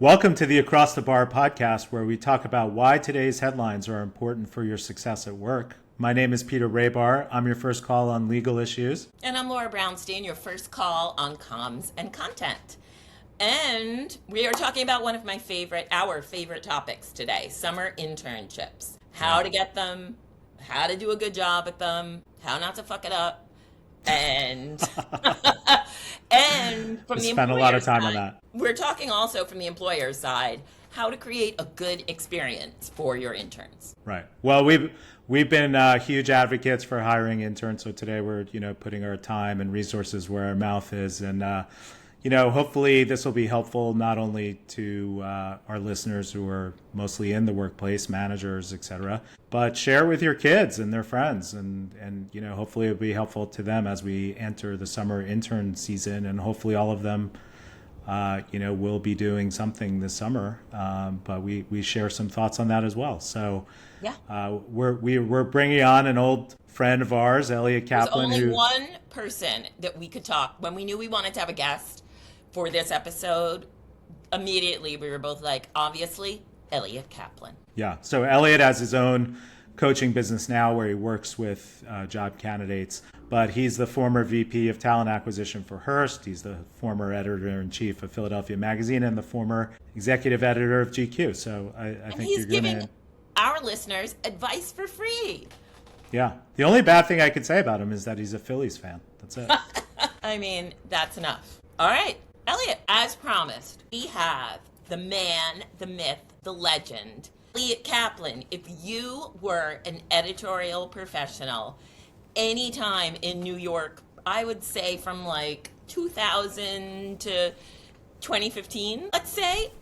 Welcome to the Across the Bar podcast, where we talk about why today's headlines are important for your success at work. My name is Peter Rahbar. I'm your first call on legal issues. And I'm Laura Brounstein, your first call on comms and content. And we are talking about one of our favorite topics today, summer internships. How to get them, how to do a good job at them, how not to fuck it up, and and from the spend a lot of time side, on that. We're talking also from the employer's side, how to create a good experience for your interns. Right. Well, we've been huge advocates for hiring interns, so today we're putting our time and resources where our mouth is, and hopefully this will be helpful not only to our listeners who are mostly in the workplace, managers, etc., but share with your kids and their friends, and hopefully it'll be helpful to them as we enter the summer intern season, and hopefully all of them will be doing something this summer, but we share some thoughts on that as well. So we're bringing on an old friend of ours, Eliot Kaplan. There's only one person that we could talk when we knew we wanted to have a guest for this episode. Immediately we were both like, obviously, Eliot Kaplan. Yeah. So Eliot has his own coaching business now where he works with job candidates, but he's the former VP of talent acquisition for Hearst. He's the former editor-in-chief of Philadelphia Magazine and the former executive editor of GQ. So I think he's giving our listeners advice for free. Yeah. The only bad thing I could say about him is that he's a Phillies fan. That's it. I mean, that's enough. All right. Eliot, as promised, we have the man, the myth, the legend, Eliot Kaplan. If you were an editorial professional anytime in New York, I would say from like 2000 to 2015, let's say,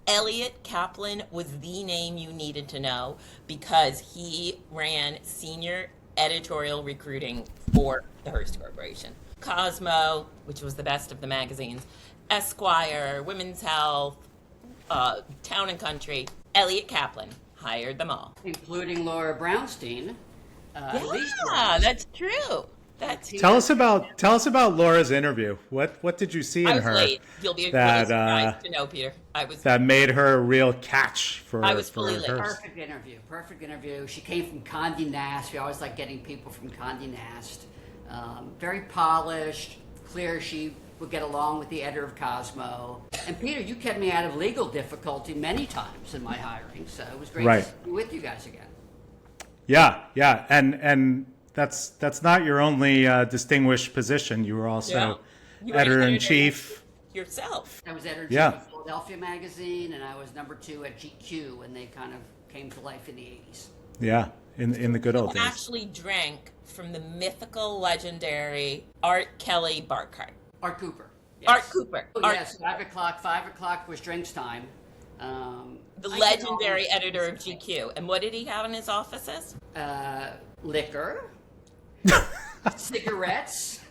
Eliot Kaplan was the name you needed to know because he ran senior editorial recruiting for the Hearst Corporation. Cosmo, which was the best of the magazines, Esquire, Women's Health, Town and Country. Eliot Kaplan hired them all, including Laura Brounstein. That's true. Tell us about Laura's interview. What did you see in her? Late. You'll be surprised to know, Peter. That made her a real catch for. I was fully late. Perfect interview. She came from Condé Nast. We always like getting people from Condé Nast. Very polished, clear. She would get along with the editor of Cosmo. And Peter, you kept me out of legal difficulty many times in my hiring, so it was great to be with you guys again. Yeah, and that's not your only distinguished position. You were also editor-in-chief yourself. I was editor-in-chief of Philadelphia Magazine, and I was number 2 at GQ when they kind of came to life in the 80s. Yeah, in the good old days. I actually drank from the mythical, legendary Art Kelly bar cart. Art Cooper. Yes. Art Cooper. Yes, 5 o'clock was drinks time. The legendary editor of GQ. And what did he have in his offices? Liquor. Cigarettes.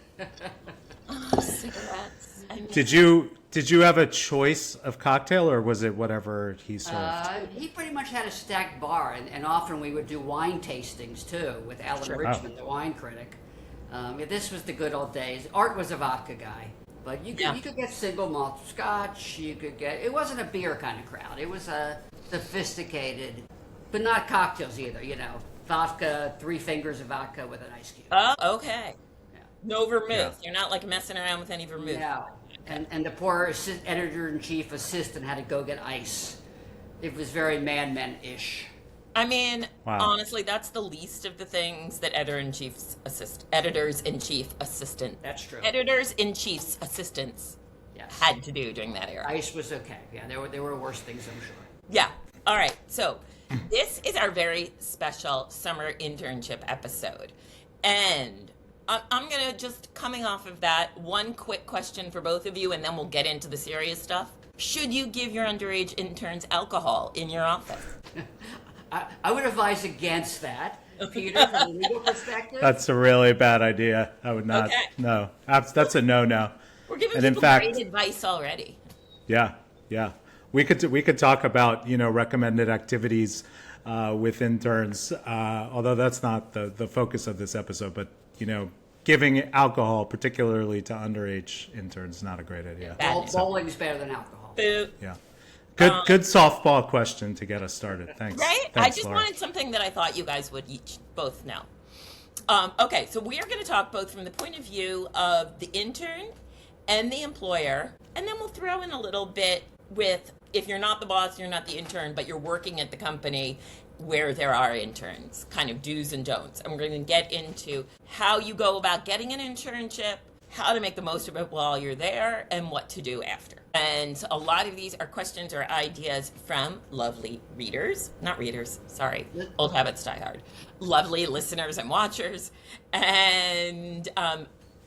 Cigarettes. Did you have a choice of cocktail, or was it whatever he served? He pretty much had a stacked bar, and often we would do wine tastings too with Alan Richmond, the wine critic. This was the good old days. Art was a vodka guy, but you could get single malt scotch. It wasn't a beer kind of crowd. It was a sophisticated, but not cocktails either. Vodka, 3 fingers of vodka with an ice cube. Oh, okay. Yeah. No vermouth. Yeah. You're not like messing around with any vermouth. No. And the poor editor-in-chief assistant had to go get ice. It was very Mad Men-ish. I mean, honestly, that's the least of the things that editors-in-chief assistant. That's true. Editors-in-chief's assistants had to do during that era. Ice was okay. Yeah, there were worse things, I'm sure. Yeah. All right. So this is our very special summer internship episode. And I'm going to just, coming off of that, one quick question for both of you, and then we'll get into the serious stuff. Should you give your underage interns alcohol in your office? I would advise against that, Peter, from a legal perspective. That's a really bad idea. I would not. Okay. No, that's a no. We're giving people great advice already. Yeah. We could talk about recommended activities with interns, although that's not the focus of this episode. But giving alcohol, particularly to underage interns, is not a great idea. Bowling's better than alcohol. Food. Yeah. Good softball question to get us started. Thanks. Right? Thanks, I just Laura. wanted something that I thought you guys would each both know. Okay, so we are going to talk both from the point of view of the intern and the employer, and then we'll throw in a little bit with if you're not the boss, you're not the intern, but you're working at the company where there are interns, kind of do's and don'ts. And we're going to get into how you go about getting an internship, how to make the most of it while you're there, and what to do after. And a lot of these are questions or ideas from lovely readers, not readers, sorry, old habits die hard, lovely listeners and watchers. And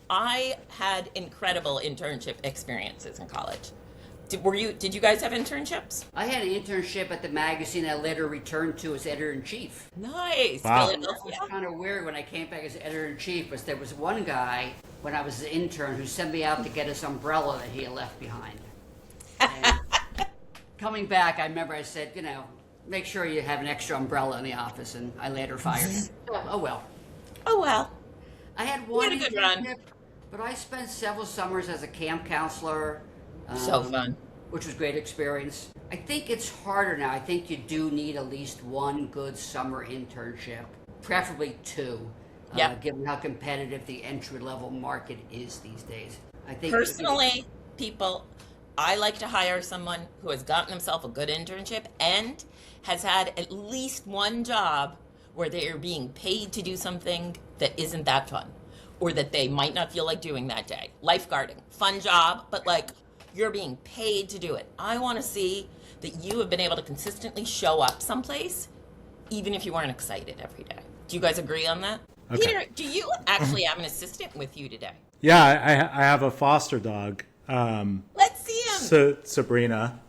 I had incredible internship experiences in college. Did you guys have internships? I had an internship at the magazine I later returned to as editor-in-chief. Nice. Wow. Philadelphia. It was kind of weird when I came back as editor-in-chief, but there was one guy when I was an intern who sent me out to get his umbrella that he had left behind. And coming back, I remember I said, make sure you have an extra umbrella in the office, and I later fired him. Oh well. Oh, well. I had one You had a good run. internship, but I spent several summers as a camp counselor. So fun. Which was a great experience. I think it's harder now. I think you do need at least one good summer internship, preferably two, Yep. given how competitive the entry-level market is these days. I think Personally, I like to hire someone who has gotten himself a good internship and has had at least one job where they are being paid to do something that isn't that fun or that they might not feel like doing that day. Lifeguarding, fun job, but you're being paid to do it. I want to see that you have been able to consistently show up someplace, even if you weren't excited every day. Do you guys agree on that? Okay. Peter, do you actually have an assistant with you today? Yeah, I have a foster dog. Let's see him. Sabrina.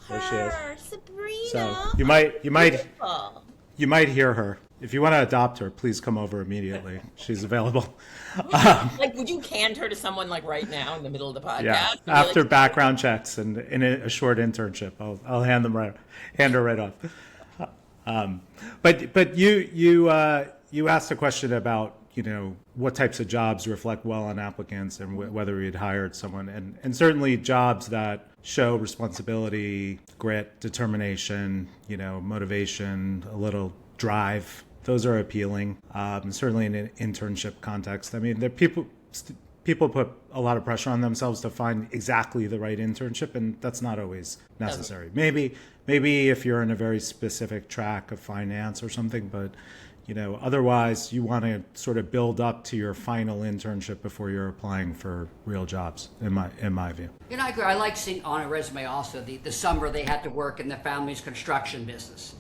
There she is. Her, Sabrina. So you might Beautiful. you might hear her. If you want to adopt her, please come over immediately. She's available. Would you hand her to someone right now in the middle of the podcast? Yeah. And be After background checks and in a short internship, I'll hand her right off. But you asked a question about what types of jobs reflect well on applicants and whether we'd hired someone, and certainly jobs that show responsibility, grit, determination, motivation, a little drive. Those are appealing. Certainly in an internship context. I mean, people put a lot of pressure on themselves to find exactly the right internship, and that's not always necessary. Maybe if you're in a very specific track of finance or something, but otherwise you want to sort of build up to your final internship before you're applying for real jobs, in my view. I agree. I like seeing on a resume also the summer they had to work in the family's construction business.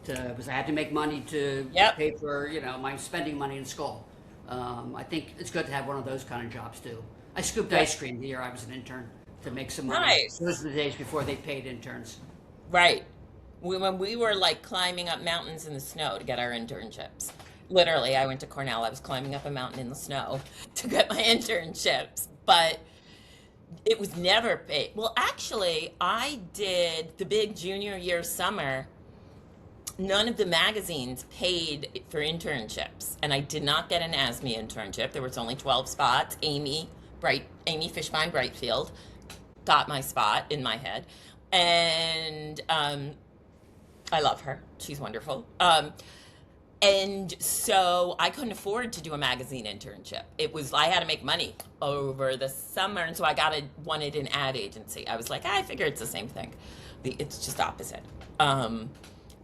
Because I had to make money to pay for, my spending money in school. I think it's good to have one of those kind of jobs too. I scooped ice cream the year I was an intern to make some money. Nice. Those were the days before they paid interns. Right. When we were climbing up mountains in the snow to get our internships. Literally, I went to Cornell. I was climbing up a mountain in the snow to get my internships. But it was never paid. Well, actually, I did the big junior year summer. None of the magazines paid for internships, and I did not get an ASME internship. There was only 12 spots. Amy Fishbein Brightfield got my spot in my head, and I love her. She's wonderful. And so I couldn't afford to do a magazine internship. I had to make money over the summer, and so I wanted an ad agency. I was like, I figure it's the same thing. It's just opposite.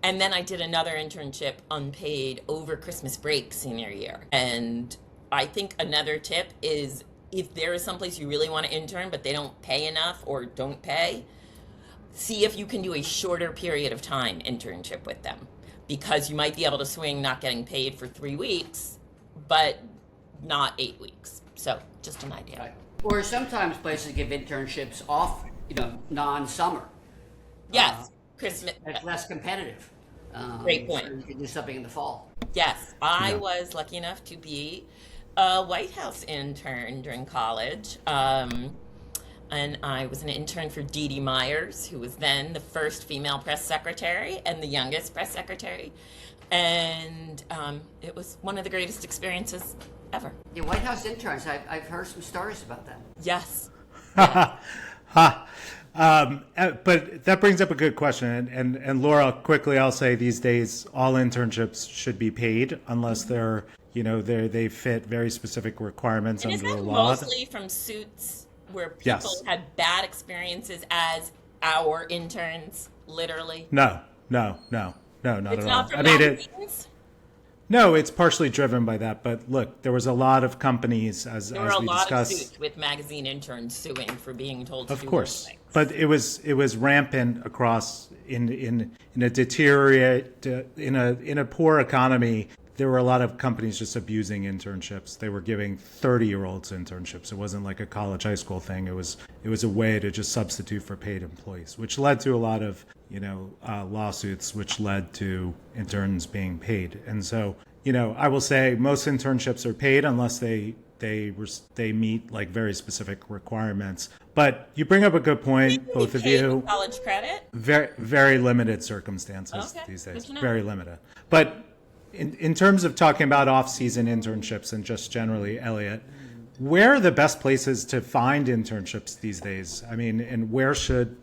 And then I did another internship unpaid over Christmas break senior year. And I think another tip is if there is someplace you really want to intern, but they don't pay enough or don't pay, see if you can do a shorter period of time internship with them. Because you might be able to swing not getting paid for 3 weeks, but not 8 weeks. So just an idea. Right. Or sometimes places give internships off, non-summer. Yes. Christmas. It's less competitive. Great point. So you can do something in the fall. Yes, I was lucky enough to be a White House intern during college. And I was an intern for Dee Dee Myers, who was then the first female press secretary and the youngest press secretary. And it was one of the greatest experiences ever. The White House interns, I've heard some stories about that. Yes. But that brings up a good question. And Laura, quickly, I'll say these days, all internships should be paid unless they fit very specific requirements And under is the that law. mostly from suits where people Yes. had bad experiences as our interns, literally? No, not It's at not all. from I mean, magazines? no, it's partially driven by that. But look, there was a lot of companies, as There were a we lot of discussed. suits with magazine interns suing for being told to Of do course, those things. but it was rampant across in a deteriorate in a poor economy. There were a lot of companies just abusing internships. They were giving 30-year-olds internships. It wasn't like a college high school thing. It was a way to just substitute for paid employees, which led to a lot of lawsuits, which led to interns being paid. And so I will say most internships are paid unless they meet like very specific requirements. But you bring up a good point, Can both you of pay you. with college credit? Very limited circumstances Okay, these good days. to know. Very limited. But in terms of talking about off-season internships and just generally, Eliot, where are the best places to find internships these days? I mean, and where should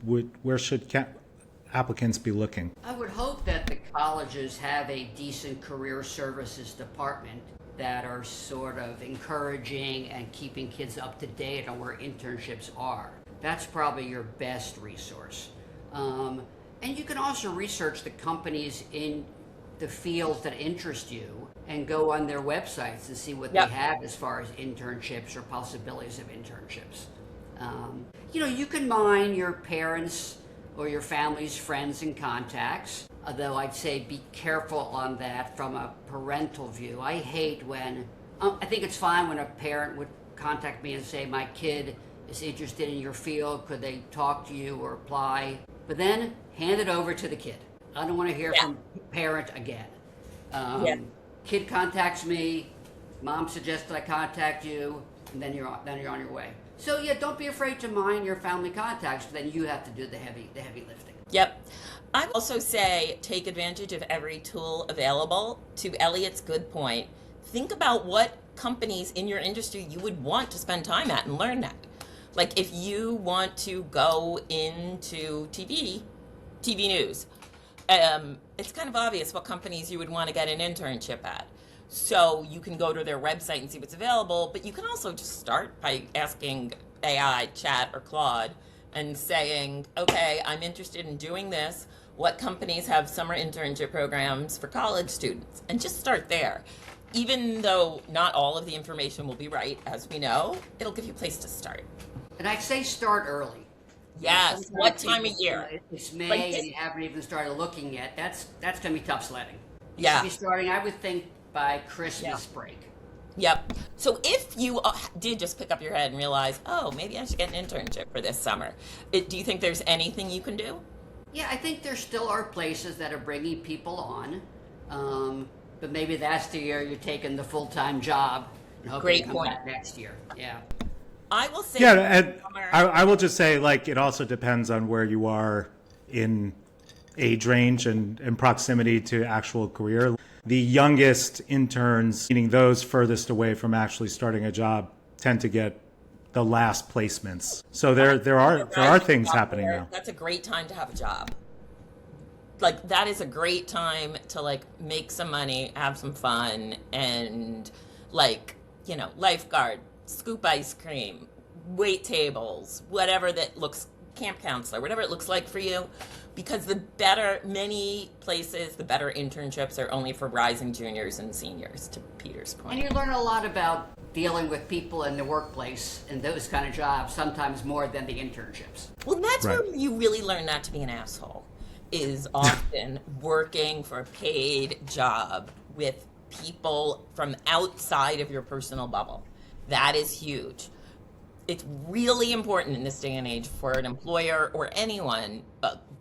applicants be looking? I would hope that the colleges have a decent career services department that are sort of encouraging and keeping kids up to date on where internships are. That's probably your best resource. And you can also research the companies in the fields that interest you and go on their websites and see what Yep. they have as far as internships or possibilities of internships. You can mine your parents' or your family's friends and contacts, although I'd say be careful on that from a parental view. I hate when, I think it's fine when a parent would contact me and say, my kid is interested in your field, could they talk to you or apply? But then hand it over to the kid. I don't want to hear from parent again. Kid contacts me, mom suggested I contact you, and then you're on your way. So don't be afraid to mine your family contacts, but then you have to do the heavy lifting. Yep. I would also say take advantage of every tool available. To Elliot's good point, think about what companies in your industry you would want to spend time at and learn that. Like if you want to go into TV news, it's kind of obvious what companies you would want to get an internship at. So you can go to their website and see what's available, but you can also just start by asking AI, Chat, or Claude and saying, okay, I'm interested in doing this. What companies have summer internship programs for college students? And just start there. Even though not all of the information will be right, as we know, it'll give you a place to start. And I'd say start early. Yes. Sometimes What time of people, year? It's May Like and you haven't even started looking yet. That's going to be tough sledding. You Yeah. should be starting, I would think, by Christmas break. Yep. So if you did just pick up your head and realize, oh, maybe I should get an internship for this summer, do you think there's anything you can do? Yeah, I think there still are places that are bringing people on, but maybe that's the year you're taking the full-time job and hoping Great to come point. back next year. Yeah. I will say, Yeah, and I will just say, like, it also depends on where you are in age range and proximity to actual career. The youngest interns, meaning those furthest away from actually starting a job, tend to get the last placements. So there are things happening now. That's a great time to have a job. Like that is a great time to like make some money, have some fun, and like lifeguard, scoop ice cream, wait tables, whatever that looks, camp counselor, whatever it looks like for you. Because many places, the better internships are only for rising juniors and seniors, to Peter's point. And you learn a lot about dealing with people in the workplace and those kind of jobs, sometimes more than the internships. Well, that's Right. where you really learn not to be an asshole, is often working for a paid job with people from outside of your personal bubble. That is huge. It's really important in this day and age for an employer or anyone,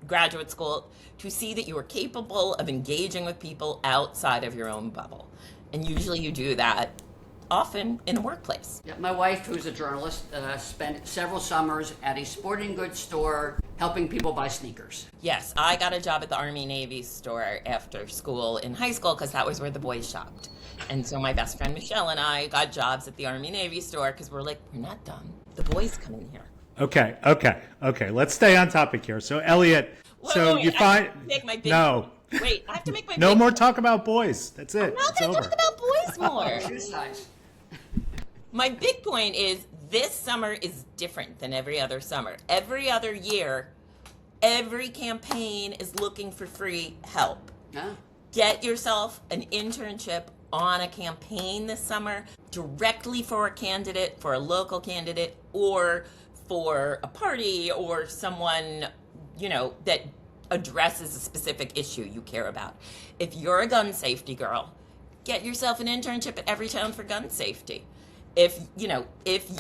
graduate school, to see that you are capable of engaging with people outside of your own bubble. And usually you do that often in a workplace. Yeah, my wife, who's a journalist, spent several summers at a sporting goods store helping people buy sneakers. Yes, I got a job at the Army Navy store after school in high school because that was where the boys shopped. And so my best friend Michelle and I got jobs at the Army Navy store because we're like, we're not done. The boys come in here. Okay. Let's stay on topic here. So, Eliot, Wait, you I find have to make my big no, Wait, I have to make my no big more talk about boys. That's it. I'm not It's going to over. talk about boys more. Shoe size. My big point is this summer is different than every other summer. Every other year, every campaign is looking for free help. Huh? Get yourself an internship on a campaign this summer directly for a candidate, for a local candidate, or for a party or someone, that addresses a specific issue you care about. If you're a gun safety girl, get yourself an internship at Everytown for gun safety. If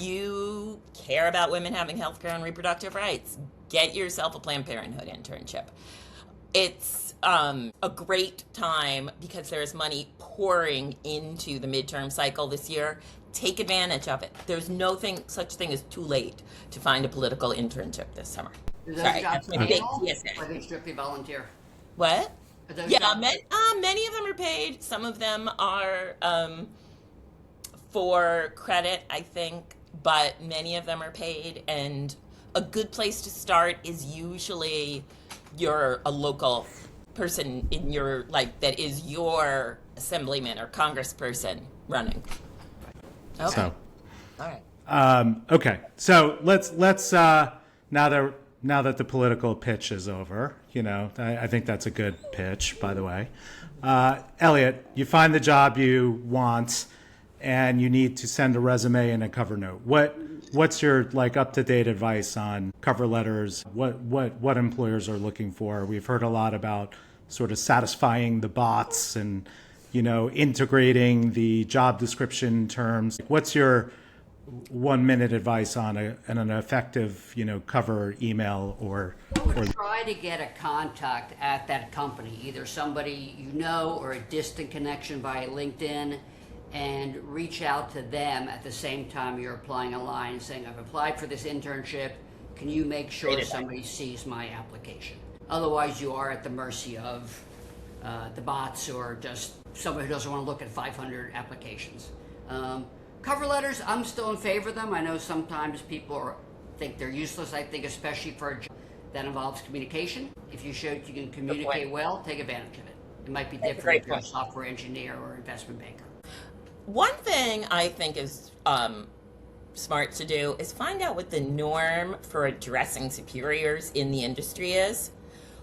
you care about women having healthcare and reproductive rights, get yourself a Planned Parenthood internship. It's a great time because there's money pouring into the midterm cycle this year. Take advantage of it. There's no such thing as too late to find a political internship this summer. Do those Sorry, jobs that's my pay big well? PSA. Or are they strictly volunteer? What? Are those Yeah, jobs- many of them are paid. Some of them are for credit, I think, but many of them are paid. And a good place to start is usually you're a local person in your that is your assemblyman or congressperson running. Okay. So, All right. okay. So let's now that the political pitch is over, I think that's a good pitch, by the way. Eliot, you find the job you want, and you need to send a resume and a cover note. What's your up to date advice on cover letters? What employers are looking for? We've heard a lot about sort of satisfying the bots and integrating the job description terms. What's your 1 minute advice on an effective cover email or I would try to get a contact at that company, either somebody you know or a distant connection via LinkedIn, and reach out to them at the same time you're applying online and saying, I've applied for this internship. Can you make sure somebody sees my application? Otherwise, you are at the mercy of the bots or just somebody who doesn't want to look at 500 applications. Cover letters, I'm still in favor of them. I know sometimes people think they're useless. I think especially for a job that involves communication. If you show you can communicate well, take advantage of it. It might be different if you're a software engineer or investment banker. One thing I think is smart to do is find out what the norm for addressing superiors in the industry is.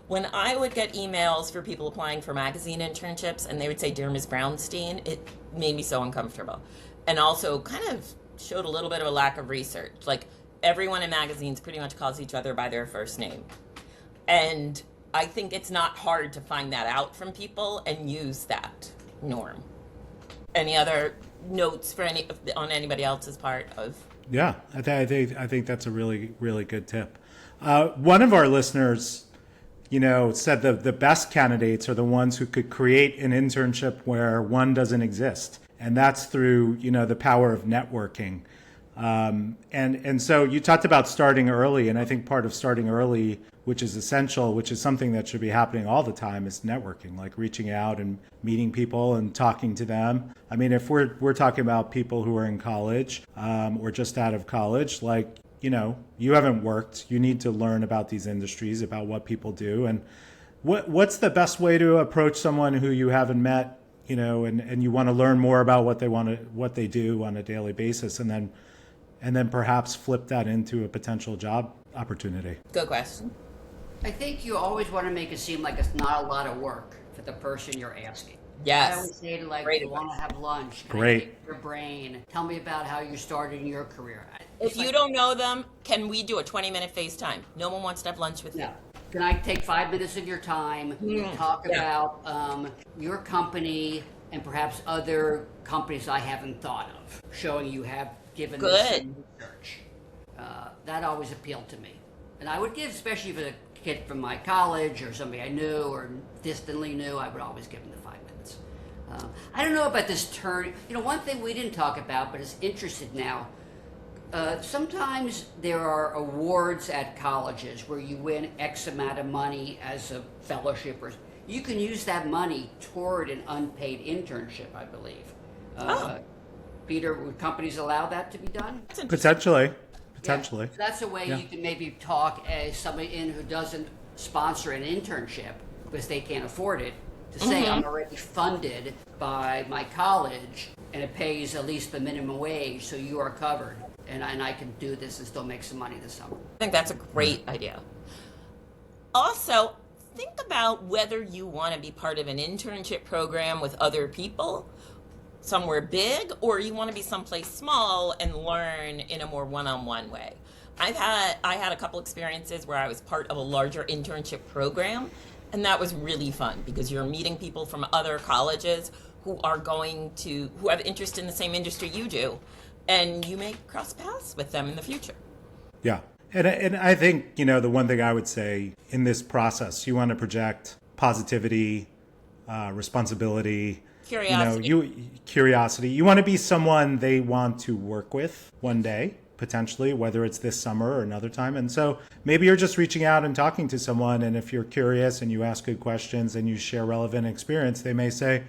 When I would get emails for people applying for magazine internships and they would say, Dear Ms. Brounstein, it made me so uncomfortable. And also kind of showed a little bit of a lack of research. Like everyone in magazines pretty much calls each other by their first name. And I think it's not hard to find that out from people and use that norm. Any other notes on anybody else's part of? Yeah, I think that's a really, really good tip. One of our listeners, said the best candidates are the ones who could create an internship where one doesn't exist. And that's through, the power of networking. And so you talked about starting early, and I think part of starting early, which is essential, which is something that should be happening all the time, is networking, like reaching out and meeting people and talking to them. I mean, if we're talking about people who are in college or just out of college, you haven't worked, you need to learn about these industries, about what people do. And what's the best way to approach someone who you haven't met, and you want to learn more about what they do on a daily basis, and then perhaps flip that into a potential job opportunity? Good question. I think you always want to make it seem like it's not a lot of work for the person you're asking. Yes. I always say to Great you want to have lunch? Can Great. I pick your brain? Tell me about how you started in your career. If you don't know them, can we do a 20-minute FaceTime? No one wants to have lunch with you. No. Can I take 5 minutes of your time, talk about your company and perhaps other companies I haven't thought of, showing you have given this some research. That always appealed to me. And I would give, especially if a kid from my college or somebody I knew or distantly knew, I would always give them the 5 minutes. I don't know about this turn. One thing we didn't talk about, but is interested now, sometimes there are awards at colleges where you win X amount of money as a fellowship, or you can use that money toward an unpaid internship, I believe. Peter, would companies allow that to be done? Potentially. potentially. So that's a way Yeah. you can maybe talk as somebody in who doesn't sponsor an internship because they can't afford it, to say I'm already funded by my college and it pays at least the minimum wage, so you are covered, and I can do this and still make some money this summer. I think that's a great idea. Also, think about whether you want to be part of an internship program with other people somewhere big, or you want to be someplace small and learn in a more one-on-one way. I had a couple experiences where I was part of a larger internship program, and that was really fun because you're meeting people from other colleges who have interest in the same industry you do, and you may cross paths with them in the future. Yeah. And I think, the one thing I would say in this process, you want to project positivity, responsibility, Curiosity. Curiosity. You want to be someone they want to work with one day, potentially, whether it's this summer or another time. And so maybe you're just reaching out and talking to someone, and if you're curious and you ask good questions and you share relevant experience, they may say,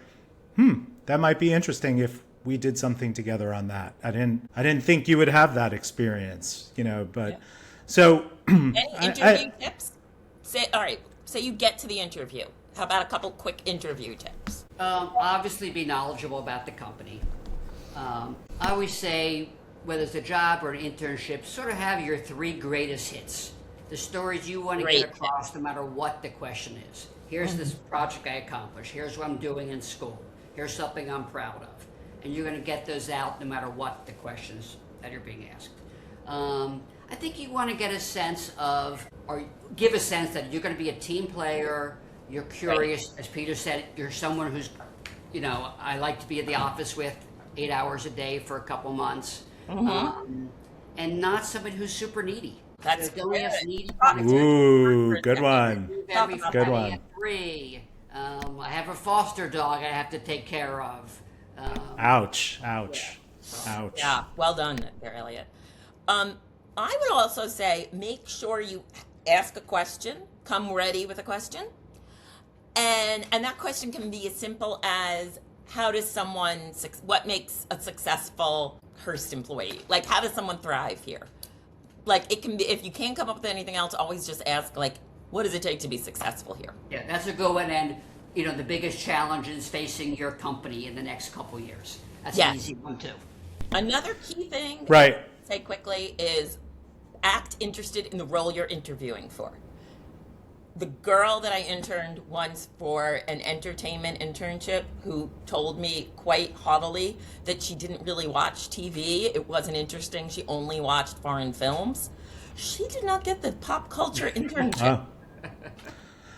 that might be interesting if we did something together on that. I didn't think you would have that experience, but yeah. So any interview tips? Say you get to the interview. How about a couple quick interview tips? Obviously be knowledgeable about the company. I always say, whether it's a job or an internship, sort of have your 3 greatest hits. The stories you want to get across no matter what the question is. Here's this project I accomplished. Here's what I'm doing in school. Here's something I'm proud of. And you're going to get those out no matter what the questions that you're being asked. I think you want to get a sense of, or give a sense that you're going to be a team player, you're curious, as Peter said, you're someone who's, I like to be at the office with 8 hours a day for a couple months, and not somebody who's super needy. That's don't ask needy. Ooh, good one. Good one. At 3. I have a foster dog I have to take care of. Ouch. Yeah, well done there, Eliot. I would also say make sure you ask a question, come ready with a question. And that question can be as simple as, what makes a successful Hearst employee? Like, how does someone thrive here? Like, it can be, if you can't come up with anything else, always just ask, like, what does it take to be successful here? Yeah, that's a good one. And, the biggest challenges facing your company in the next couple years. That's an easy one, too. Another key thing, right? Say quickly, is act interested in the role you're interviewing for. The girl that I interned once for an entertainment internship, who told me quite haughtily that she didn't really watch TV, it wasn't interesting, she only watched foreign films, she did not get the pop culture internship.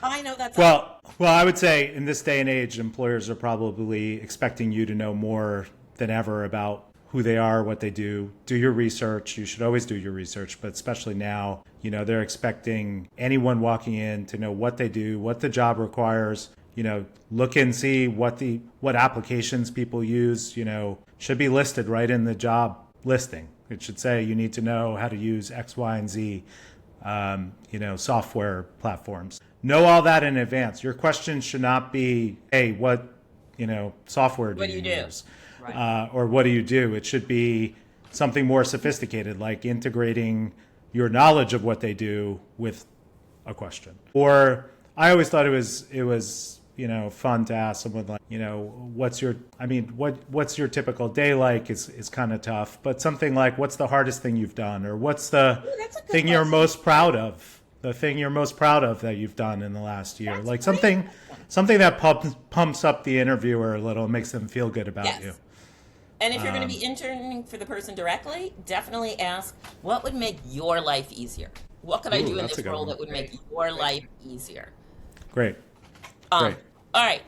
I know that's... Well, I would say in this day and age, employers are probably expecting you to know more than ever about who they are, what they do. Do your research. You should always do your research, but especially now, they're expecting anyone walking in to know what they do, what the job requires. Look and see what applications people use. Should be listed right in the job listing. It should say you need to know how to use X, Y, and Z, software platforms. Know all that in advance. Your question should not be, hey, what software do you use? Right. Or what do you do? It should be something more sophisticated, like integrating your knowledge of what they do with a question. Or I always thought it was fun to ask someone like, what's your typical day like is kind of tough, but something like, what's the hardest thing you've done, or what's the thing you're most proud of? The thing you're most proud of that you've done in the last year, like something that pumps up the interviewer a little, makes them feel good about you. And if you're going to be interning for the person directly, definitely ask, what would make your life easier? What could I do in this role that would make your life easier? Great. All right.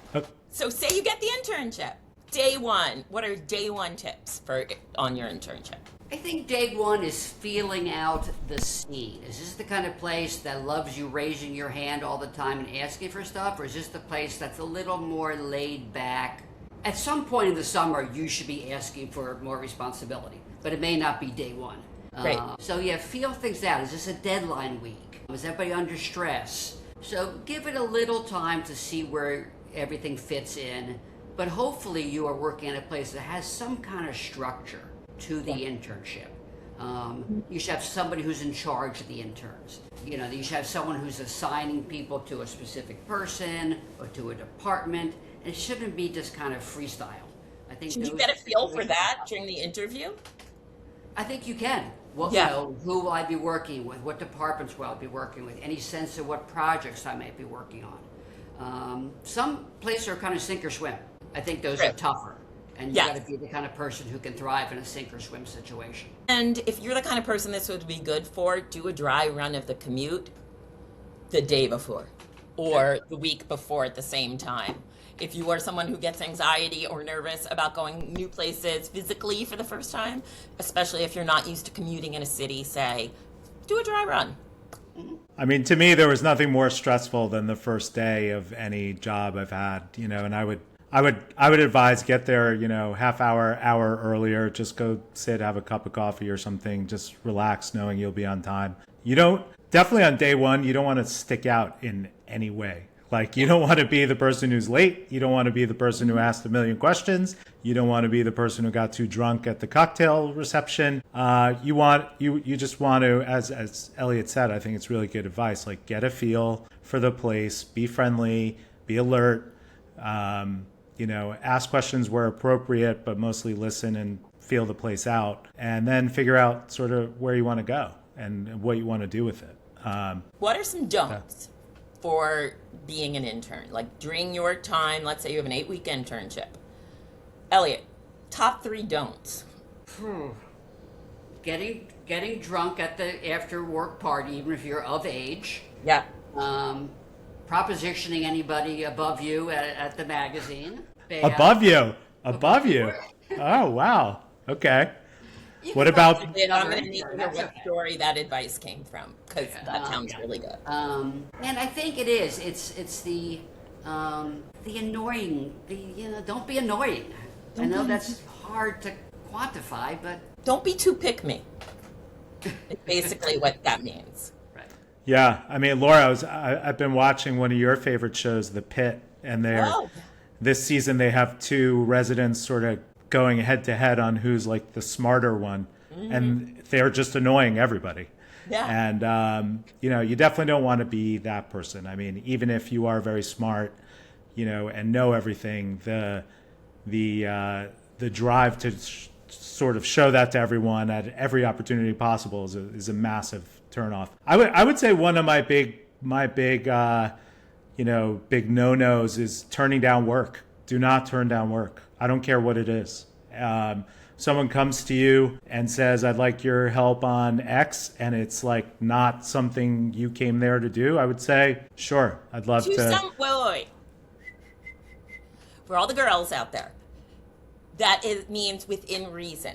So say you get the internship. Day 1, what are day 1 tips on your internship? I think day 1 is feeling out the scene. Is this the kind of place that loves you raising your hand all the time and asking for stuff? Or is this the place that's a little more laid back? At some point in the summer, you should be asking for more responsibility, but it may not be day 1. Right. So feel things out. Is this a deadline week? Is everybody under stress? So give it a little time to see where everything fits in, but hopefully you are working at a place that has some kind of structure to the internship. You should have somebody who's in charge of the interns. You should have someone who's assigning people to a specific person or to a department. And it shouldn't be just kind of freestyle. I think. Can you get a feel for that during the interview? I think you can. Well, who will I be working with? What departments will I be working with? Any sense of what projects I may be working on? Some places are kind of sink or swim. I think those are tougher. And you got to be the kind of person who can thrive in a sink or swim situation. And if you're the kind of person this would be good for, do a dry run of the commute the day before or the week before at the same time. If you are someone who gets anxiety or nervous about going new places physically for the first time, especially if you're not used to commuting in a city, say, do a dry run. I mean, to me, there was nothing more stressful than the first day of any job I've had, and I would advise get there, half hour earlier, just go sit, have a cup of coffee or something, just relax knowing you'll be on time. Definitely on day one, you don't want to stick out in any way. Like, you don't want to be the person who's late. You don't want to be the person who asked a million questions. You don't want to be the person who got too drunk at the cocktail reception. You just want to, as Eliot said, I think it's really good advice, like get a feel for the place, be friendly, be alert, ask questions where appropriate, but mostly listen and feel the place out, and then figure out sort of where you want to go and what you want to do with it. What are some don'ts for being an intern? Like during your time, let's say you have an 8-week internship. Eliot, top 3 don'ts. Getting drunk at the after work party, even if you're of age. Yeah. Propositioning anybody above you at the magazine. Above you. Oh, wow. Okay. What about? I'm going to need to know what story that advice came from, because that sounds really good. And I think it is. It's the annoying. Don't be annoying. I know that's hard to quantify, but don't be too pick me. It's basically what that means. Right. Yeah, I mean, Laura, I've been watching one of your favorite shows, The Pit, and this season they have 2 residents sort of going head to head on who's like the smarter one, and they're just annoying everybody. Yeah. And you definitely don't want to be that person. I mean, even if you are very smart, and know everything, the drive to sort of show that to everyone at every opportunity possible is a massive turnoff. I would say one of my big no-nos is turning down work. Do not turn down work. I don't care what it is. Someone comes to you and says, I'd like your help on X, and it's like not something you came there to do, I would say, sure, I'd love to. Wait. For all the girls out there, that means within reason.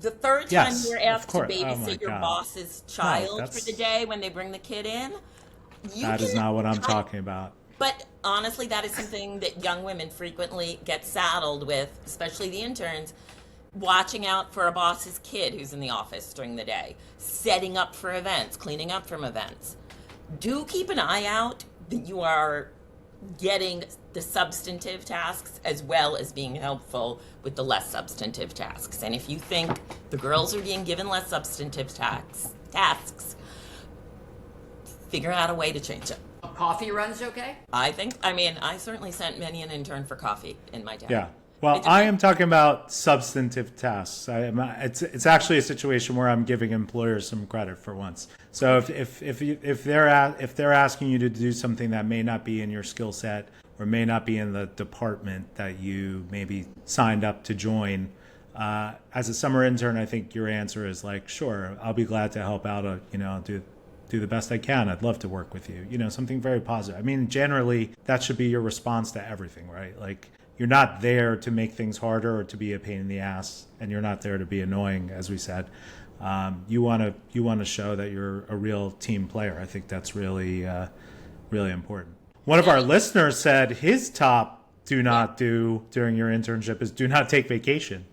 The third time you're asked to babysit your boss's child for the day when they bring the kid in, that is not what I'm talking about. But honestly, that is something that young women frequently get saddled with, especially the interns, watching out for a boss's kid who's in the office during the day, setting up for events, cleaning up from events. Do keep an eye out that you are getting the substantive tasks as well as being helpful with the less substantive tasks. And if you think the girls are being given less substantive tasks, figure out a way to change it. Coffee runs okay? I certainly sent many an intern for coffee in my day. Yeah. Well, I am talking about substantive tasks. It's actually a situation where I'm giving employers some credit for once. So if they're asking you to do something that may not be in your skill set or may not be in the department that you maybe signed up to join, as a summer intern, I think your answer is like, sure, I'll be glad to help out. Do the best I can. I'd love to work with you. Something very positive. I mean, generally, that should be your response to everything, right? Like, you're not there to make things harder or to be a pain in the ass, and you're not there to be annoying, as we said. You want to show that you're a real team player. I think that's really, really important. One of our listeners said his top do not do during your internship is do not take vacation,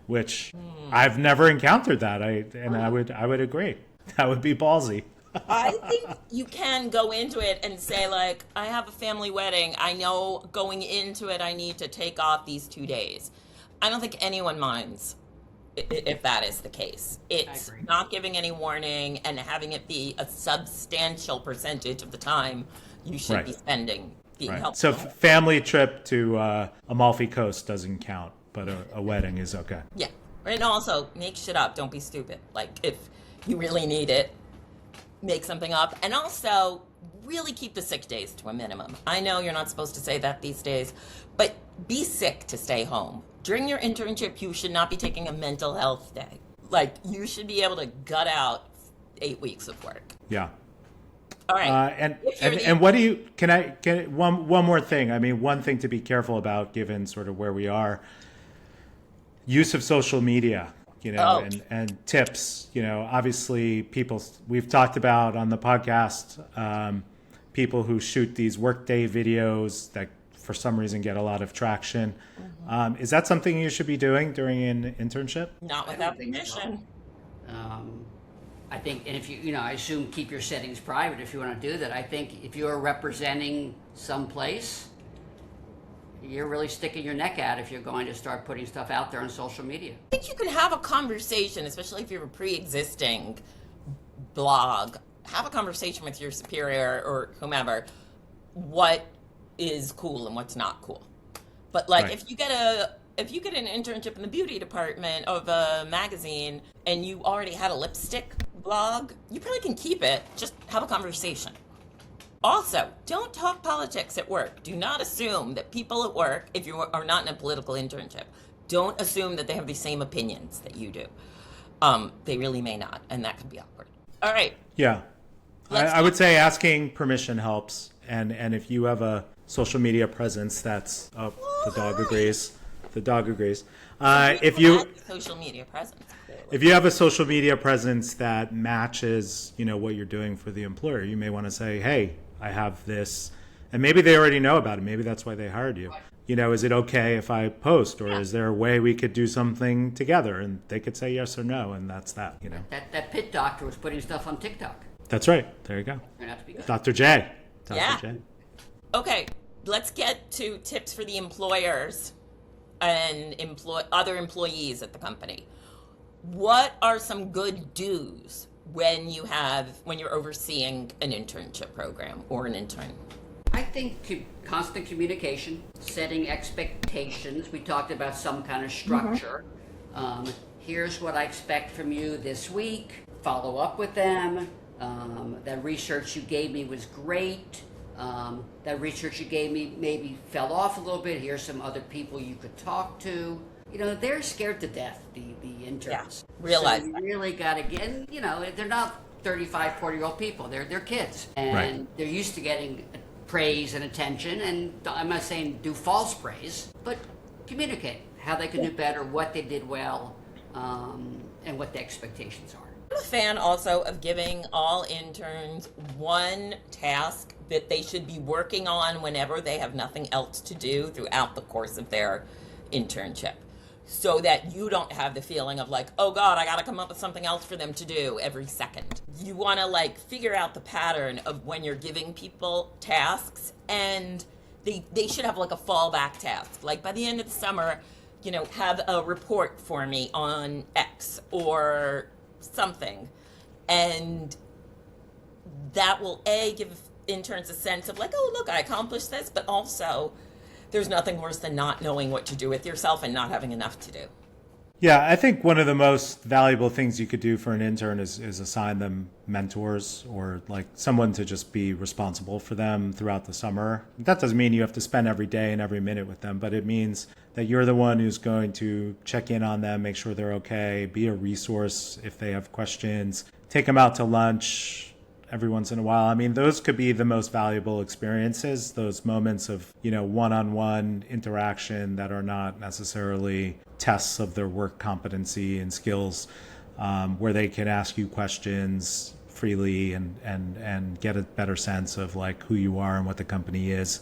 which I've never encountered that. I would agree. That would be ballsy. I think you can go into it and say, like, I have a family wedding. I know going into it I need to take off these 2 days. I don't think anyone minds if that is the case. It's agree. not giving any warning and having it be a substantial percentage of the time you should Right. be spending being Right. helpful. So family trip to Amalfi Coast doesn't count, but a wedding is okay. Yeah. And also, make shit up. Don't be stupid. Like, if you really need it, make something up. And also, really keep the sick days to a minimum. I know you're not supposed to say that these days, but be sick to stay home. During your internship, you should not be taking a mental health day. Like, you should be able to gut out 8 weeks of work. Yeah. All right. And what do you, one more thing. I mean, one thing to be careful about given sort of where we are, use of social media, and tips, obviously we've talked about on the podcast, people who shoot these workday videos that for some reason get a lot of traction. Mm-hmm. Is that something you should be doing during an internship? Not without permission. I think, and if I assume keep your settings private if you want to do that. I think if you're representing some place, you're really sticking your neck out if you're going to start putting stuff out there on social media. I think you can have a conversation, especially if you're a pre-existing blog. Have a conversation with your superior or whomever. What is cool and what's not cool. But like, right. if you get an internship in the beauty department of a magazine and you already had a lipstick blog, you probably can keep it. Just have a conversation. Also, don't talk politics at work. Do not assume that people at work, if you are not in a political internship, don't assume that they have the same opinions that you do. They really may not, and that could be awkward. All right. Yeah. I would say asking permission helps. And if you have a social media presence, the dog agrees. The dog agrees. If you social media presence. If you have a social media presence that matches, what you're doing for the employer, you may want to say, hey, I have this, and maybe they already know about it. Maybe that's why they hired you. Is it okay if I post, or is there a way we could do something together? And they could say yes or no, and that's that. That pit doctor was putting stuff on TikTok. That's right. There you go. Turned out to be good. Dr. J. Dr. Yeah. J. Okay, let's get to tips for the employers and other employees at the company. What are some good do's when you're overseeing an internship program or an intern? I think constant communication, setting expectations. We talked about some kind of structure. Mm-hmm. Here's what I expect from you this week. Follow up with them. That research you gave me was great. That research you gave me maybe fell off a little bit. Here's some other people you could talk to. They're scared to death, the interns. Yeah, realize so you really got to get, they're not 35, 40-year-old people. They're kids. And right. They're used to getting praise and attention. And I'm not saying do false praise, but communicate how they can do better, what they did well, and what the expectations are. I'm a fan also of giving all interns one task that they should be working on whenever they have nothing else to do throughout the course of their internship, so that you don't have the feeling of like, oh God, I gotta come up with something else for them to do every second. You wanna figure out the pattern of when you're giving people tasks, and they should have a fallback task. Like by the end of the summer, have a report for me on X or something. And that will give interns a sense of oh look, I accomplished this, but also there's nothing worse than not knowing what to do with yourself and not having enough to do. Yeah, I think one of the most valuable things you could do for an intern is assign them mentors or someone to just be responsible for them throughout the summer. That doesn't mean you have to spend every day and every minute with them, but it means that you're the one who's going to check in on them, make sure they're okay, be a resource if they have questions, take them out to lunch every once in a while. I mean, those could be the most valuable experiences, those moments of, one-on-one interaction that are not necessarily tests of their work competency and skills, where they can ask you questions freely and get a better sense of who you are and what the company is.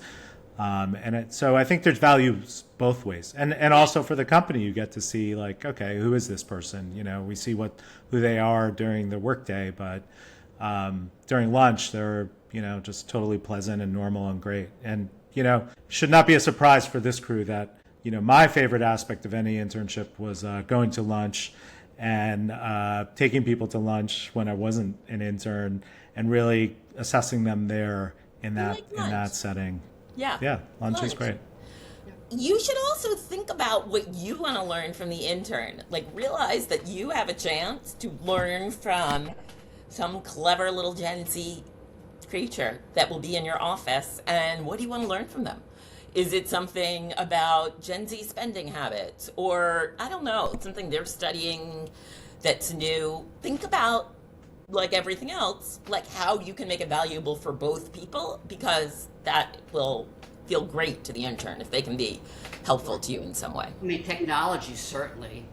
So I think there's values both ways. And also for the company, you get to see okay, who is this person? We see who they are during the workday, but during lunch, they're, just totally pleasant and normal and great. And, should not be a surprise for this crew that my favorite aspect of any internship was going to lunch and taking people to lunch when I wasn't an intern and really assessing them there in that setting. Yeah. Lunch is great. You should also think about what you want to learn from the intern. Like, realize that you have a chance to learn from some clever little Gen Z creature that will be in your office. And what do you want to learn from them? Is it something about Gen Z spending habits? Or, I don't know, something they're studying that's new? Think about, like everything else, like how you can make it valuable for both people, because that will feel great to the intern if they can be helpful to you in some way. I mean, technology certainly.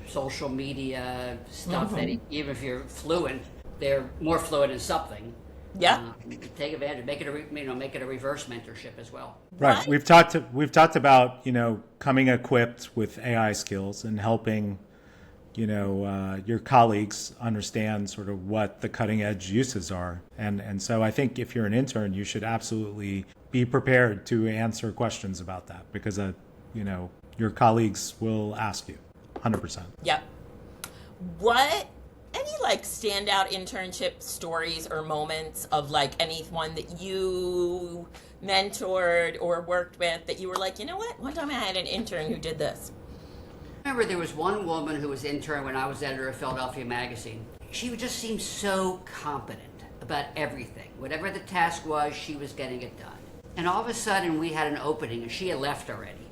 Social media stuff that even if you're fluent, they're more fluent in something. Yeah. Take advantage. Make it a reverse mentorship as well. Right. We've talked about coming equipped with AI skills and helping your colleagues understand sort of what the cutting edge uses are. And so I think if you're an intern, you should absolutely be prepared to answer questions about that, because your colleagues will ask you 100%. Yep. Any like standout internship stories or moments of like anyone that you mentored or worked with that you were like, you know what? One time I had an intern who did this. I remember there was one woman who was intern when I was editor of Philadelphia Magazine. She just seemed so competent about everything. Whatever the task was, she was getting it done. And all of a sudden, we had an opening, and she had left already.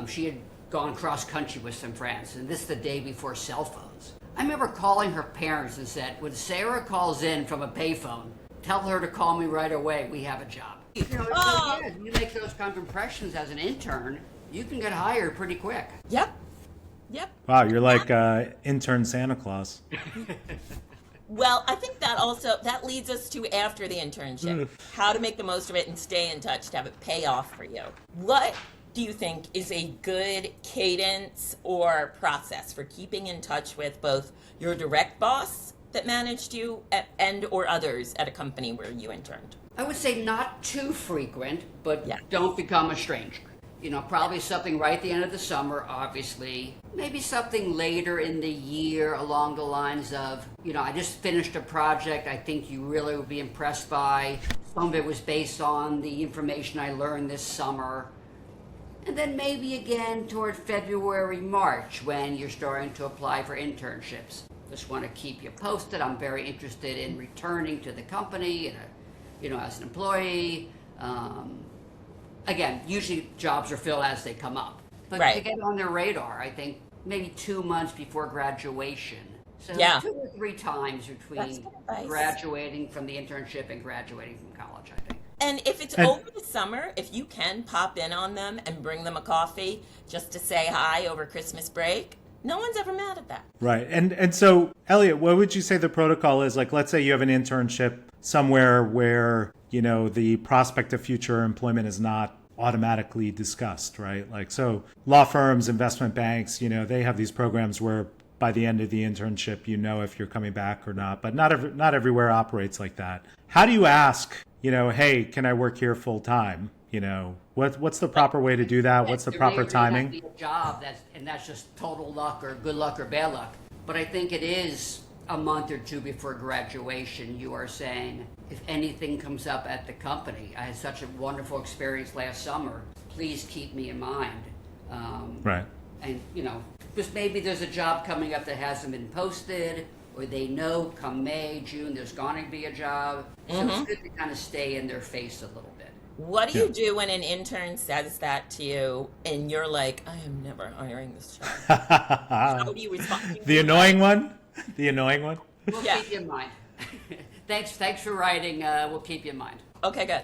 She had gone cross-country with some friends, and this the day before cell phones. I remember calling her parents and said, when Sarah calls in from a payphone, tell her to call me right away. We have a job. You make those kind of impressions as an intern, you can get hired pretty quick. Yep. Wow, you're like intern Santa Claus. Well, I think that leads us to after the internship, how to make the most of it and stay in touch to have it pay off for you. What do you think is a good cadence or process for keeping in touch with both your direct boss that managed you and or others at a company where you interned? I would say not too frequent, but don't become a stranger. Probably something right at the end of the summer, obviously. Maybe something later in the year along the lines of, I just finished a project I think you really would be impressed by. Some of it was based on the information I learned this summer. And then maybe again toward February, March, when you're starting to apply for internships. Just want to keep you posted. I'm very interested in returning to the company, as an employee. Again, usually jobs are filled as they come up. But to get on their radar, I think maybe 2 months before graduation. So 2 or 3 times between graduating from the internship and graduating from college, I think. And if it's over the summer, if you can pop in on them and bring them a coffee just to say hi over Christmas break, no one's ever mad at that. Right. And so, Eliot, what would you say the protocol is? Like, let's say you have an internship somewhere where, the prospect of future employment is not automatically discussed, right? Like, so law firms, investment banks, they have these programs where by the end of the internship, if you're coming back or not, but not everywhere operates like that. How do you ask, hey, can I work here full time? What's the proper way to do that? What's the proper timing? Be a job that's just total luck or good luck or bad luck. But I think it is a month or 2 before graduation. You are saying, if anything comes up at the company, I had such a wonderful experience last summer. Please keep me in mind. Right. And because maybe there's a job coming up that hasn't been posted, or they know come May, June, there's going to be a job. So it's good to kind of stay in their face a little bit. What do you do when an intern says that to you and you're like, I am never hiring this job? How do you respond? The annoying one? The annoying one? We'll keep you in mind. Thanks for writing. We'll keep you in mind. Okay, good.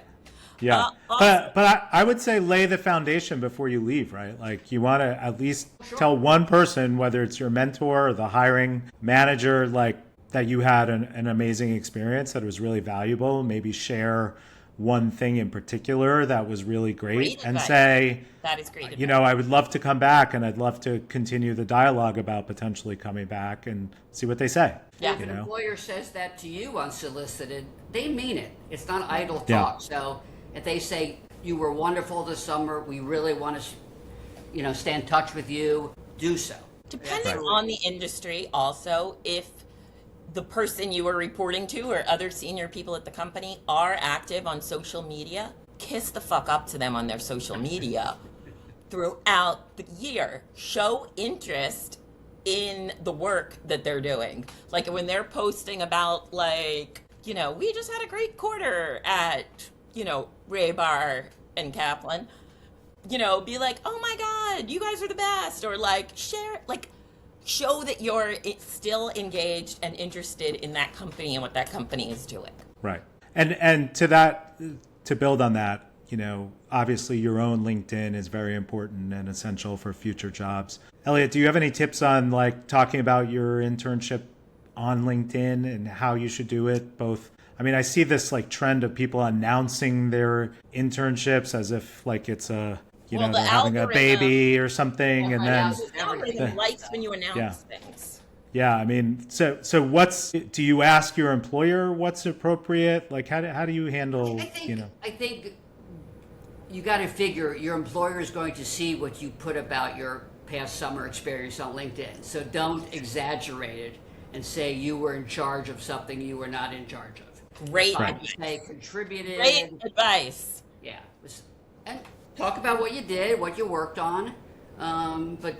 Yeah, but I would say lay the foundation before you leave, right? Like, you want to at least tell one person, whether it's your mentor or the hiring manager, like, that you had an amazing experience, that it was really valuable. Maybe share one thing in particular that was really great and say, that is great. I would love to come back, and I'd love to continue the dialogue about potentially coming back, and see what they say. Yeah. If an employer says that to you unsolicited, they mean it. It's not idle talk. So if they say, you were wonderful this summer. We really want to, stay in touch with you. Do so. Depending on the industry, also, if the person you are reporting to or other senior people at the company are active on social media, kiss the fuck up to them on their social media throughout the year. Show interest in the work that they're doing. Like when they're posting about we just had a great quarter at, Rahbar and Kaplan, be like, oh my God, you guys are the best. Or show that you're still engaged and interested in that company and what that company is doing. Right. And to build on that, obviously your own LinkedIn is very important and essential for future jobs. Eliot, do you have any tips on talking about your internship on LinkedIn and how you should do it? I see this trend of people announcing their internships as if it's they're having a baby or something, and then the algorithm likes when you announce things. Yeah, do you ask your employer what's appropriate? How do you handle, I think you got to figure your employer is going to see what you put about your past summer experience on LinkedIn. So don't exaggerate it and say you were in charge of something you were not in charge of. Great advice. Say contributed. Great advice. Yeah. And talk about what you did, what you worked on, but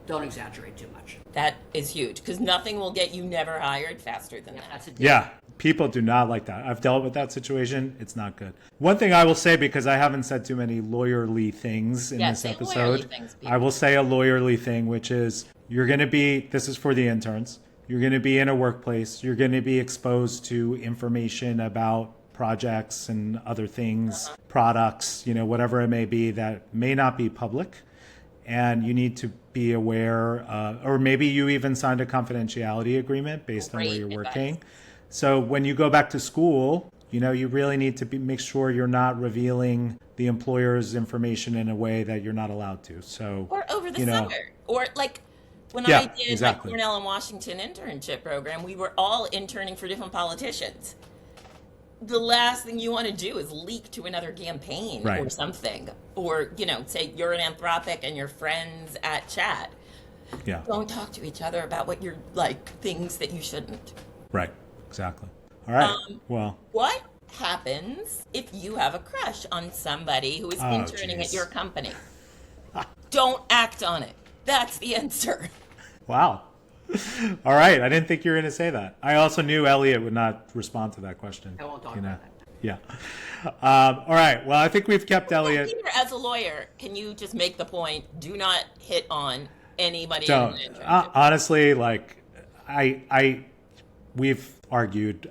don't exaggerate too much. That is huge because nothing will get you never hired faster than that. Yeah, people do not like that. I've dealt with that situation. It's not good. One thing I will say, because I haven't said too many lawyerly things in this episode, I will say a lawyerly thing, which is this is for the interns, you're going to be in a workplace, you're going to be exposed to information about projects and other things, products, whatever it may be that may not be public. And you need to be aware, or maybe you even signed a confidentiality agreement based on where you're working. So when you go back to school, you really need to make sure you're not revealing the employer's information in a way that you're not allowed to. So or over the summer, or when I did my Cornell and Washington internship program, we were all interning for different politicians. The last thing you want to do is leak to another campaign or something. Or, say you're an Anthropic and your friends at chat. Yeah. Don't talk to each other about what you're things that you shouldn't. Right. Exactly. All right. What happens if you have a crush on somebody who is interning at your company? Don't act on it. That's the answer. Wow. All right. I didn't think you were going to say that. I also knew Eliot would not respond to that question. I won't talk about that. Yeah. All right. Well, I think we've kept Eliot. Peter, as a lawyer, can you just make the point, do not hit on anybody? Don't. Honestly, we've argued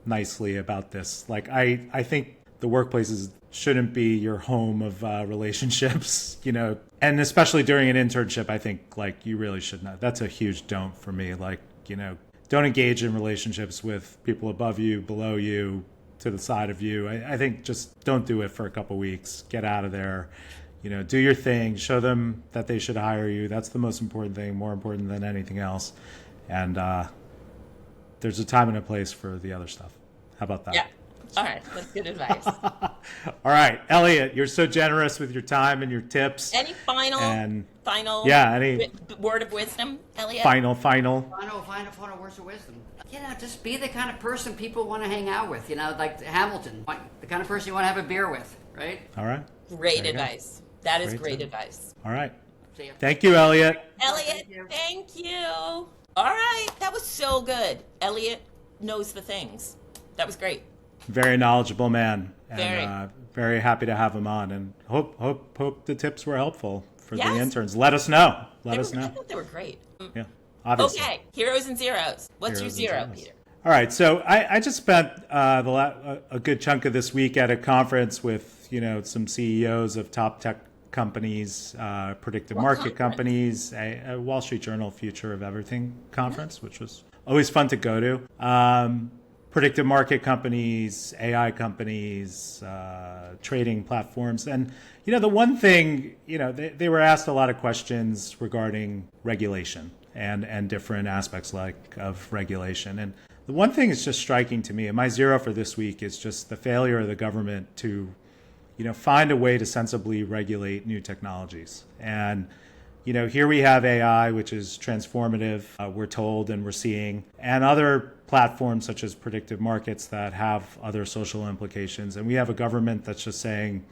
nicely about this. I think the workplaces shouldn't be your home of relationships, and especially during an internship, I think you really should not. That's a huge don't for me. Don't engage in relationships with people above you, below you, to the side of you. I think just don't do it for a couple weeks. Get out of there. Do your thing. Show them that they should hire you. That's the most important thing, more important than anything else. And there's a time and a place for the other stuff. How about that? Yeah. All right. That's good advice. All right. Elliot, you're so generous with your time and your tips. Any final word of wisdom, Elliot? Final words of wisdom. Just be the kind of person people want to hang out with, like Hamilton, the kind of person you want to have a beer with, right? All right. Great advice. That is great advice. All right. See ya. Thank you, Elliot. Elliot, thank you. All right. That was so good. Elliot knows the things. That was great. Very knowledgeable man. And very happy to have him on, and hope the tips were helpful for the interns. Let us know. Let us know. I thought they were great. Yeah. Obviously. Okay, heroes and zeros. What's your zero, Peter? All right, so I just spent a good chunk of this week at a conference with some CEOs of top tech companies, predictive market companies, a Wall Street Journal Future of Everything conference, which was always fun to go to. Predictive market companies, AI companies, trading platforms, and the one thing they were asked a lot of questions regarding regulation and different aspects of regulation. And the one thing that's just striking to me, and my zero for this week is just the failure of the government to, find a way to sensibly regulate new technologies. And here we have AI, which is transformative, we're told and we're seeing, and other platforms such as predictive markets that have other social implications. And we have a government that's just saying,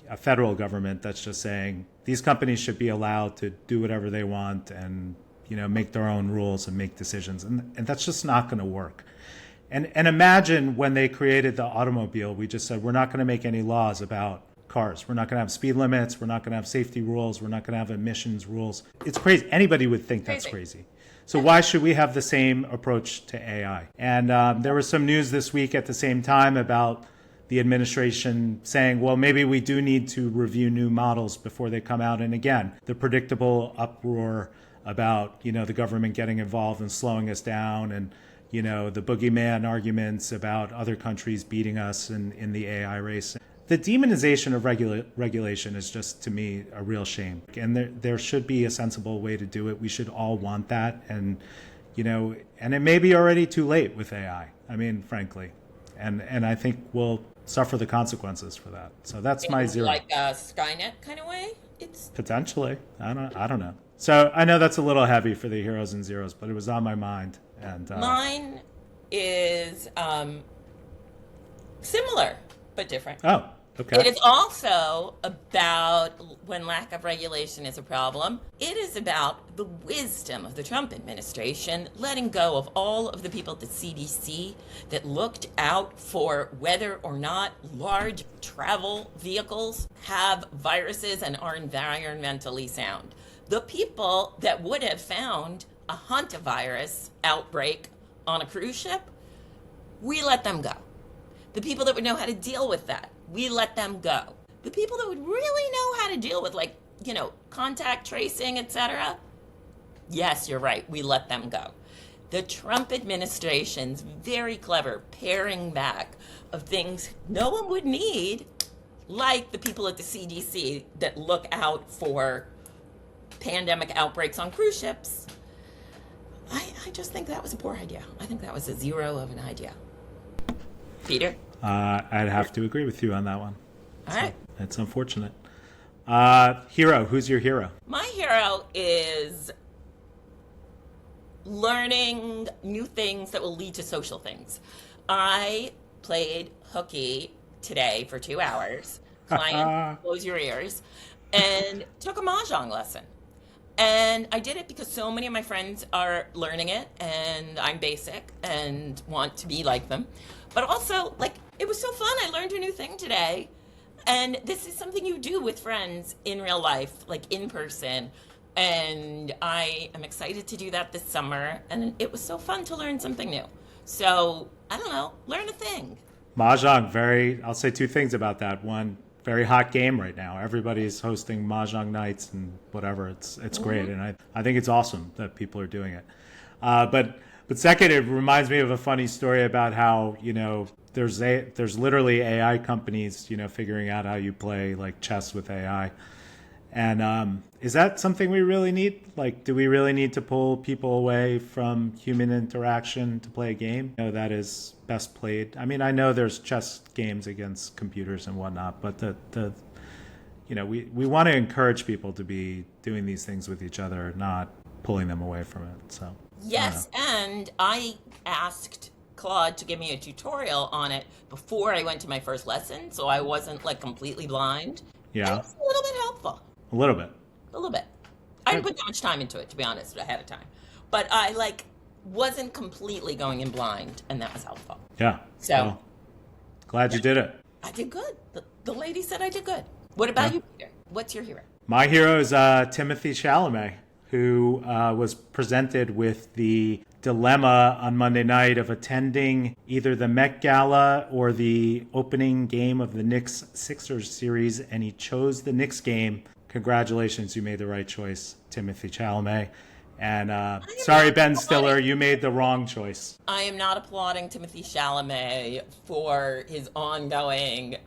a federal government that's just saying, these companies should be allowed to do whatever they want and, make their own rules and make decisions. And that's just not going to work. And imagine when they created the automobile, we just said, we're not going to make any laws about cars. We're not going to have speed limits. We're not going to have safety rules. We're not going to have emissions rules. It's crazy. Anybody would think that's crazy. So why should we have the same approach to AI? And there was some news this week at the same time about the administration saying, well, maybe we do need to review new models before they come out. And again, the predictable uproar about, the government getting involved and slowing us down, and the boogeyman arguments about other countries beating us in the AI race. The demonization of regulation is just, to me, a real shame. And there should be a sensible way to do it. We should all want that. And, and it may be already too late with AI. I mean, frankly. And I think we'll suffer the consequences for that. So that's my zero. Like a Skynet kind of way? It's potentially. I don't know. So I know that's a little heavy for the heroes and zeros, but it was on my mind. And mine is similar but different. Oh, okay. It is also about when lack of regulation is a problem. It is about the wisdom of the Trump administration letting go of all of the people at the CDC that looked out for whether or not large travel vehicles have viruses and are environmentally sound. The people that would have found a hantavirus outbreak on a cruise ship, we let them go. The people that would know how to deal with that, we let them go. The people that would really know how to deal with, contact tracing, etc., yes, you're right, we let them go. The Trump administration's very clever paring back of things no one would need, like the people at the CDC that look out for pandemic outbreaks on cruise ships. I just think that was a poor idea. I think that was a zero of an idea. Peter? I'd have to agree with you on that one. All right. It's unfortunate. Hero, who's your hero? My hero is learning new things that will lead to social things. I played hooky today for 2 hours. Client, close your ears. And took a mahjong lesson. And I did it because so many of my friends are learning it, and I'm basic and want to be like them. But also, it was so fun. I learned a new thing today. And this is something you do with friends in real life, in person. And I am excited to do that this summer. And it was so fun to learn something new. So, I don't know, learn a thing. Mahjong, I'll say two things about that. One, very hot game right now. Everybody's hosting mahjong nights and whatever. It's great, and I think it's awesome that people are doing it. But second, it reminds me of a funny story about how there's literally AI companies figuring out how you play chess with AI. And is that something we really need? Do we really need to pull people away from human interaction to play a game that is best played? I mean, I know there's chess games against computers and whatnot, but we want to encourage people to be doing these things with each other, not pulling them away from it. So yes, and I asked Claude to give me a tutorial on it before I went to my first lesson, so I wasn't completely blind. Yeah, and it's a little bit helpful. A little bit. I didn't put that much time into it, to be honest, ahead of time. But I wasn't completely going in blind, and that was helpful. Yeah. So well, glad you did it. I did good. The lady said I did good. What about you, Peter? What's your hero? My hero is Timothy Chalamet, who was presented with the dilemma on Monday night of attending either the Met Gala or the opening game of the Knicks-Sixers series, and he chose the Knicks game. Congratulations, you made the right choice, Timothy Chalamet. And sorry, Ben Stiller, you made the wrong choice. I am not applauding Timothy Chalamet for his ongoing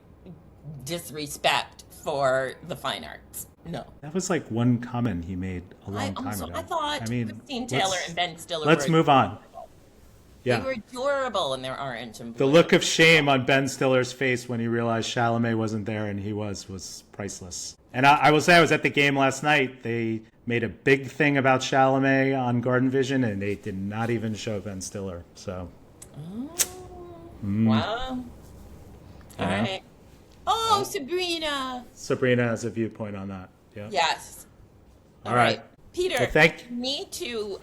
disrespect for the fine arts. No. That was one comment he made a long time ago. I thought Christine Taylor and Ben Stiller Let's move on. Yeah. They were adorable in their orange and The blue. look of shame on Ben Stiller's face when he realized Chalamet wasn't there and he was priceless. And I will say I was at the game last night. They made a big thing about Chalamet on Garden Vision, and they did not even show Ben Stiller. So, Wow. All Yeah. right. Oh, Sabrina. Sabrina has a viewpoint on that. Yeah. Yes. All right. Peter, Well, thank- we need to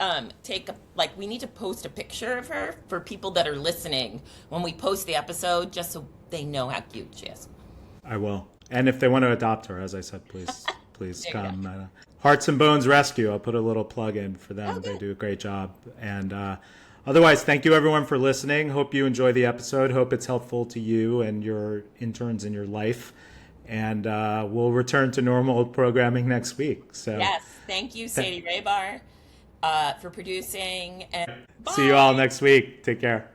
we need to post a picture of her for people that are listening when we post the episode, just so they know how cute she is. I will. And if they want to adopt her, as I said, please There you come. Hearts and Bones Rescue. I'll put a little plug in for them. Okay. They do a great job. And otherwise, thank you everyone for listening. Hope you enjoy the episode. Hope it's helpful to you and your interns in your life. And we'll return to normal programming next week. So Yes, thank you, Sadie Rahbar, for producing. And see you all bye. next week. Take care.